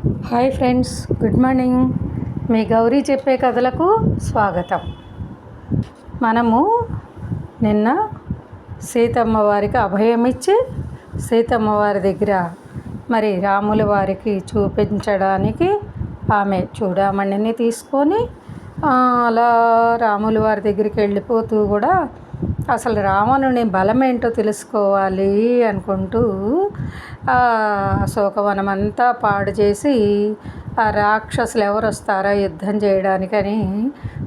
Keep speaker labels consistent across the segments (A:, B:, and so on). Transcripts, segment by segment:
A: Hi friends, good morning. మీ గౌరీ చెప్పే కథలకు స్వాగతం. మనము నిన్న సీతమ్మ వారికి అభయం ఇచ్చి సీతమ్మ వారి దగ్గర మరి రాముల వారికి చూపించడానికి ఆమె చూడామణిని తీసుకొని అలా రాముల వారి దగ్గరికి వెళ్ళిపోతూ కూడా అసలు రావణుని బలం ఏంటో తెలుసుకోవాలి అనుకుంటూ అశోకవనం అంతా పాడు చేసి ఆ రాక్షసులు ఎవరు వస్తారో యుద్ధం చేయడానికని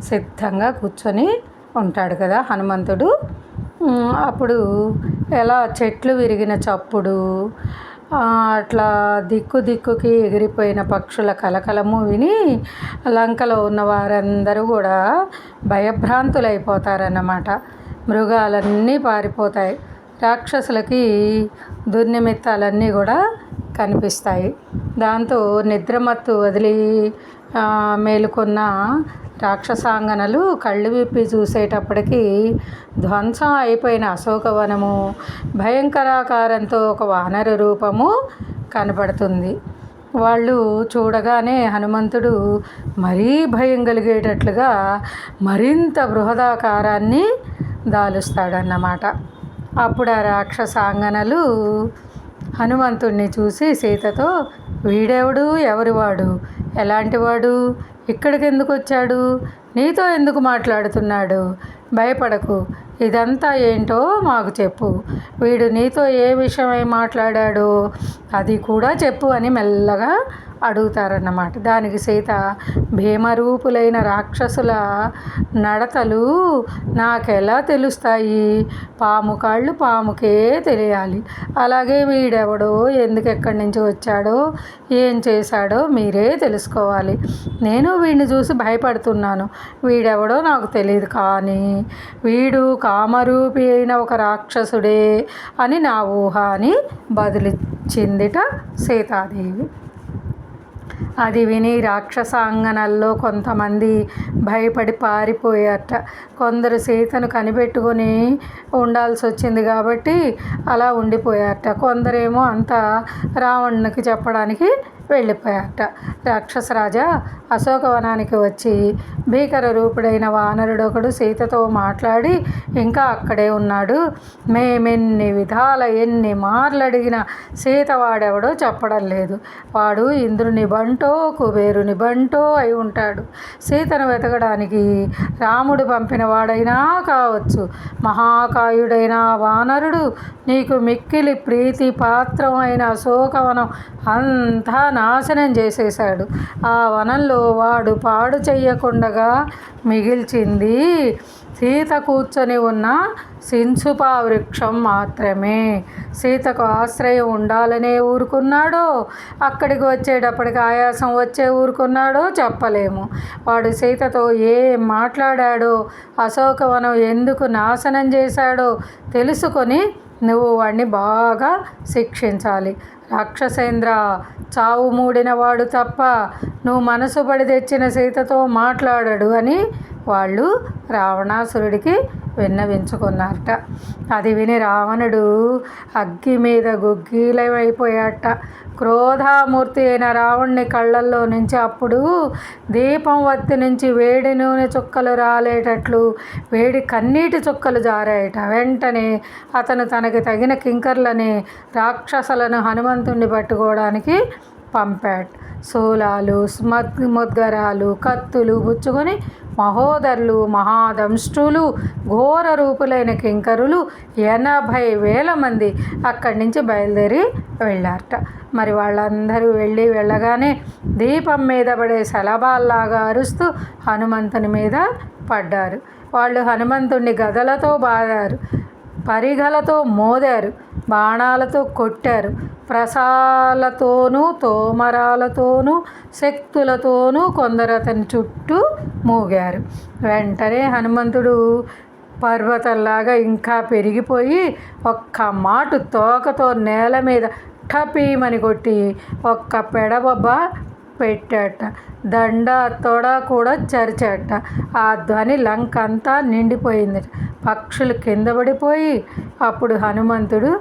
A: సిద్ధంగా కూర్చొని ఉంటాడు కదా హనుమంతుడు. అప్పుడు ఎలా చెట్లు విరిగిన చప్పుడు, అట్లా దిక్కుకి ఎగిరిపోయిన పక్షుల కలకలము విని లంకలో ఉన్న వారందరూ కూడా భయభ్రాంతులైపోతారన్నమాట. మృగాలన్నీ పారిపోతాయి, రాక్షసులకి దుర్నిమిత్తాలన్నీ కూడా కనిపిస్తాయి. దాంతో నిద్రమత్తు వదిలి మేలుకున్న రాక్షసాంగనలు కళ్ళు విప్పి చూసేటప్పటికి ధ్వంసం అయిపోయిన అశోకవనము, భయంకరాకారంతో ఒక వానర రూపము కనపడుతుంది. వాళ్ళు చూడగానే హనుమంతుడు మరీ భయం కలిగేటట్లుగా మరింత బృహదాకారాన్ని దాలుస్తాడన్నమాట. అప్పుడు ఆ రాక్షసాంగనలు హనుమంతుడిని చూసి సీతతో, వీడెవడు, ఎవరివాడు, ఎలాంటివాడు, ఇక్కడికి ఎందుకు వచ్చాడు, నీతో ఎందుకు మాట్లాడుతున్నాడు, భయపడకు, ఇదంతా ఏంటో మాకు చెప్పు, వీడు నీతో ఏ విషయమై మాట్లాడాడో అది కూడా చెప్పు అని మెల్లగా అడుగుతారన్నమాట. దానికి సీత, భీమరూపులైన రాక్షసుల నడతలు నాకెలా తెలుస్తాయి, పాము కాళ్ళు పాముకే తెలియాలి, అలాగే వీడెవడో, ఎందుకు ఎక్కడి నుంచి వచ్చాడో, ఏం చేశాడో మీరే తెలుసుకోవాలి. నేను వీడిని చూసి భయపడుతున్నాను, వీడెవడో నాకు తెలియదు, కానీ వీడు కామరూపి అయిన ఒక రాక్షసుడే అని నా ఊహ అని బదులిచ్చిందిట సీతాదేవి. అది విని రాక్షసాంగనల్లో కొంతమంది భయపడి పారిపోయారట. కొందరు సీతను కనిపెట్టుకొని ఉండాల్సి వచ్చింది కాబట్టి అలా ఉండిపోయారట. కొందరేమో అంతా రావణునికి చెప్పడానికి వెళ్ళిపోయారట. రాక్షసరాజా అశోకవనానికి వచ్చి భీకర రూపుడైన వానరుడు ఒకడు సీతతో మాట్లాడి ఇంకా అక్కడే ఉన్నాడు. మేమెన్ని విధాల ఎన్ని మార్లు అడిగినా సీత వాడెవడో చెప్పడం లేదు. వాడు ఇంద్రుని బంటో కుబేరుని బంటో అయి ఉంటాడు. సీతను వెతకడానికి రాముడు పంపిన వాడైనా కావచ్చు. మహాకాయుడైన వానరుడు నీకు మిక్కిలి ప్రీతి పాత్రమైన అశోకవనం అంతా నాశనం చేసేశాడు. ఆ వనంలో వాడు పాడు చెయ్యకుండగా మిగిల్చింది సీత కూర్చొని ఉన్న సింసుపా వృక్షం మాత్రమే. సీతకు ఆశ్రయం ఉండాలనే ఊరుకున్నాడో, అక్కడికి వచ్చేటప్పటికి ఆయాసం వచ్చే ఊరుకున్నాడో చెప్పలేము. వాడు సీతతో ఏం మాట్లాడాడో, అశోకవనం ఎందుకు నాశనం చేశాడో తెలుసుకొని నువ్వు వాడిని బాగా శిక్షించాలి. రాక్షసేంద్ర, చావు మూడినవాడు తప్ప నువ్వు మనసు పడి తెచ్చిన సీతతో మాట్లాడడు అని వాళ్ళు రావణాసురుడికి విన్నవించుకున్నారట. అది విని రావణుడు అగ్గి మీద గుగ్గిలమైపోయాట. క్రోధామూర్తి అయిన రావణుని కళ్ళల్లో నుంచి అప్పుడు దీపం వత్తి నుంచి వేడి నూనె చుక్కలు రాలేటట్లు వేడి కన్నీటి చుక్కలు జారాయట. వెంటనే అతను తనకి తగిన కింకర్లని రాక్షసులను హనుమంతుణ్ణి పట్టుకోవడానికి పంపాడు. శూలాలు, ముద్గరాలు, కత్తులు పుచ్చుకొని మహోదరులు, మహాదంష్ట్రులు, ఘోర రూపులైన కింకరులు 80,000 మంది అక్కడి నుంచి బయలుదేరి వెళ్ళారట. మరి వాళ్ళందరూ వెళ్ళగానే దీపం మీద పడే శలభాల్లాగా అరుస్తూ హనుమంతుని మీద పడ్డారు. వాళ్ళు హనుమంతుడిని గదలతో బాదారు, పరిగలతో మోదారు, బాణాలతో కొట్టారు, ప్రసాలతోనూ తోమరాలతోనూ శక్తులతోనూ కొందరు అతని చుట్టూ మూగారు. వెంటనే హనుమంతుడు పర్వతంలాగా ఇంకా పెరిగిపోయి ఒక్క మాటు తోకతో నేల మీద ఠపీమని కొట్టి ఒక్క పెడబొబ్బ పెట్టాట. దండ తొడ కూడా చరిచాట. ఆ ధ్వని లంకంతా నిండిపోయింది. పక్షులు కింద పడిపోయి అప్పుడు హనుమంతుడు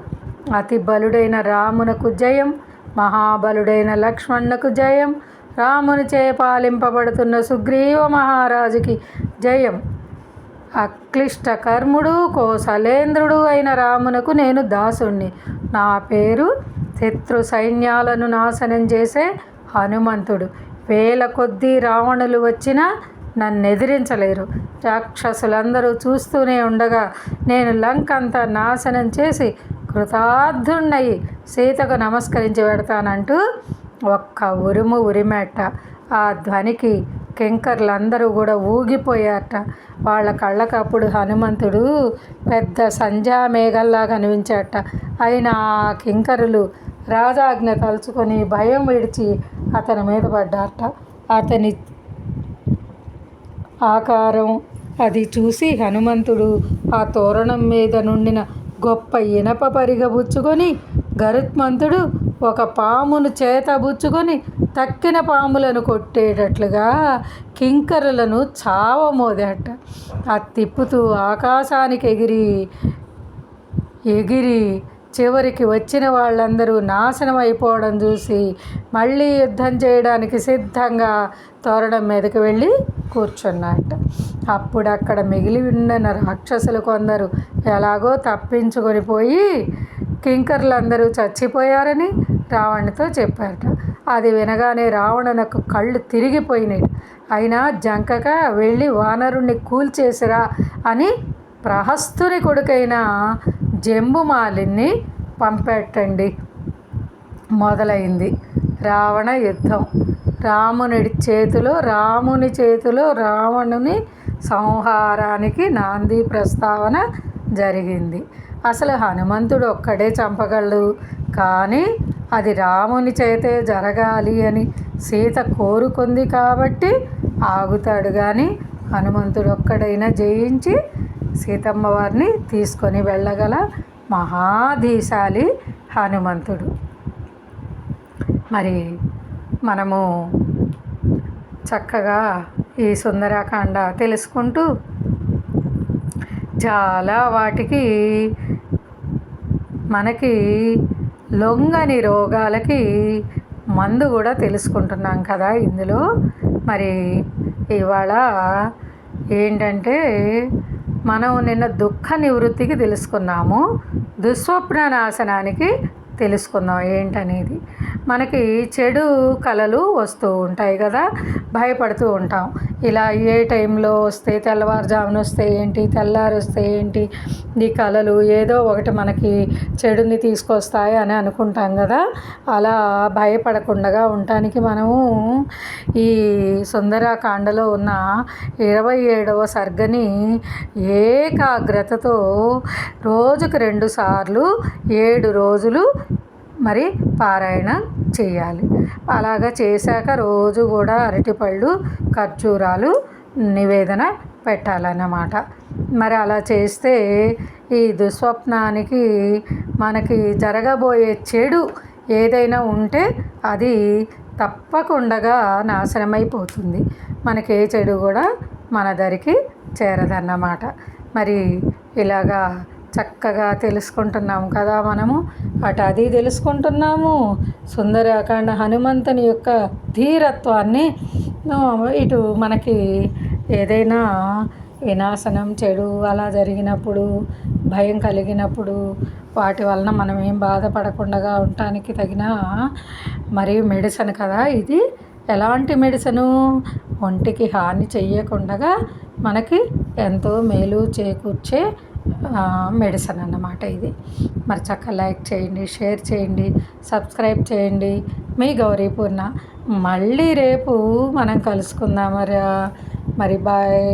A: అతి బలుడైన రామునకు జయం, మహాబలుడైన లక్ష్మణునకు జయం. రామునిచే పాలింపబడుతున్న సుగ్రీవ మహారాజుకి జయం. అక్లిష్ట కర్ముడు కోసలేంద్రుడు అయిన రామునకు నేను దాసుణ్ణి. నా పేరు శత్రు సైన్యాలను నాశనం చేసే హనుమంతుడు. వేల కొద్దీ రావణులు వచ్చినా నన్నెదిరించలేరు. రాక్షసులందరూ చూస్తూనే ఉండగా నేను లంకంతా నాశనం చేసి కృతార్థుణ్ణయి సీతకు నమస్కరించి పెడతానంటూ ఒక్క ఉరుము ఉరిమేట. ఆ ధ్వనికి కింకర్లందరూ కూడా ఊగిపోయారట. వాళ్ళ కళ్ళకప్పుడు హనుమంతుడు పెద్ద సంధ్యామేఘల్లా కనిపించాట. అయినా ఆ కింకరులు రాజాజ్ఞ తలుచుకొని భయం విడిచి అతని మీద పడ్డారట. అతని ఆకారం అది చూసి హనుమంతుడు ఆ తోరణం మీద నుండిన గొప్ప ఇనప పరిగబుచ్చుకొని గరుత్మంతుడు ఒక పామును చేతబుచ్చుకొని తక్కిన పాములను కొట్టేటట్లుగా కింకరులను చావమోదాట. అది తిప్పుతూ ఆకాశానికి ఎగిరి చివరికి వచ్చిన వాళ్ళందరూ నాశనం అయిపోవడం చూసి మళ్ళీ యుద్ధం చేయడానికి సిద్ధంగా తోరణం మీదకి వెళ్ళి కూర్చున్నట్ట. అప్పుడు అక్కడ మిగిలి ఉన్న రాక్షసులు కొందరు ఎలాగో తప్పించుకొని పోయి కింకర్లందరూ చచ్చిపోయారని రావణునితో చెప్పారట. అది వినగానే రావణునకు కళ్ళు తిరిగిపోయినాయి. అయినా జంకక వెళ్ళి వానరుణ్ణి కూల్చేసిరా అని ప్రహస్తుని కొడుకైన జంబుమాలిని పంపెట్టండి. మొదలైంది రావణ యుద్ధం. రాముని చేతిలో రావణుని సంహారానికి నాంది ప్రస్తావన జరిగింది. అసలు హనుమంతుడు ఒక్కడే చంపగలడు, కానీ అది రాముని చేతే జరగాలి అని సీత కోరుకుంది కాబట్టి ఆగుతాడు. కానీ హనుమంతుడు ఒక్కడైనా జయించి సీతమ్మ వారిని తీసుకొని వెళ్ళగల మహాధీశాలి హనుమంతుడు. మరి మనము చక్కగా ఈ సుందరకాండ తెలుసుకుంటూ చాలా వాటికి మనకి లొంగని రోగాలకి మందు కూడా తెలుసుకుంటున్నాం కదా ఇందులో. మరి ఇవాళ ఏంటంటే మనం నిన్న దుఃఖ నివృత్తికి తెలుసుకున్నాము, దుస్వప్న నాశనానికి తెలుసుకుందాం ఏంటనేది. మనకి చెడు కళలు వస్తూ ఉంటాయి కదా, భయపడుతూ ఉంటాం. ఇలా ఏ టైంలో వస్తే, తెల్లవారుజామున వస్తే ఏంటి, తెల్లారి వస్తే ఏంటి, ఈ కళలు ఏదో ఒకటి మనకి చెడుని తీసుకొస్తాయి అని అనుకుంటాం కదా. అలా భయపడకుండా ఉండటానికి మనము ఈ సుందరకాండలో ఉన్న 27వ సర్గని ఏకాగ్రతతో రోజుకు 2 సార్లు 7 రోజులు మరి పారాయణ చేయాలి. అలాగా చేశాక రోజు కూడా అరటిపళ్ళు, ఖర్జూరాలు నివేదన పెట్టాలన్నమాట. మరి అలా చేస్తే ఈ దుస్వప్నానికి మనకి జరగబోయే చెడు ఏదైనా ఉంటే అది తప్పకుండా నాశనమైపోతుంది. మనకి ఏ చెడు కూడా మన దరికి చేరదన్నమాట. మరి ఇలాగా చక్కగా తెలుసుకుంటున్నాము కదా మనము. అది తెలుసుకుంటున్నాము, సుందరకాండ హనుమంతుని యొక్క ధీరత్వాన్ని. ఇటు మనకి ఏదైనా వినాశనం, చెడు అలా జరిగినప్పుడు, భయం కలిగినప్పుడు వాటి వలన మనం ఏం బాధపడకుండా ఉండటానికి తగిన మరి మెడిసిన్ కదా ఇది. ఎలాంటి మెడిసిను? ఒంటికి హాని చెయ్యకుండా మనకి ఎంతో మేలు చేకూర్చే మెడిసిన్ అన్నమాట ఇది. మరి చక్కగా లైక్ చేయండి, షేర్ చేయండి, సబ్స్క్రైబ్ చేయండి. మీ గౌరీపూర్ణ. మళ్ళీ రేపు మనం కలుసుకుందాం. మరి బాయ్.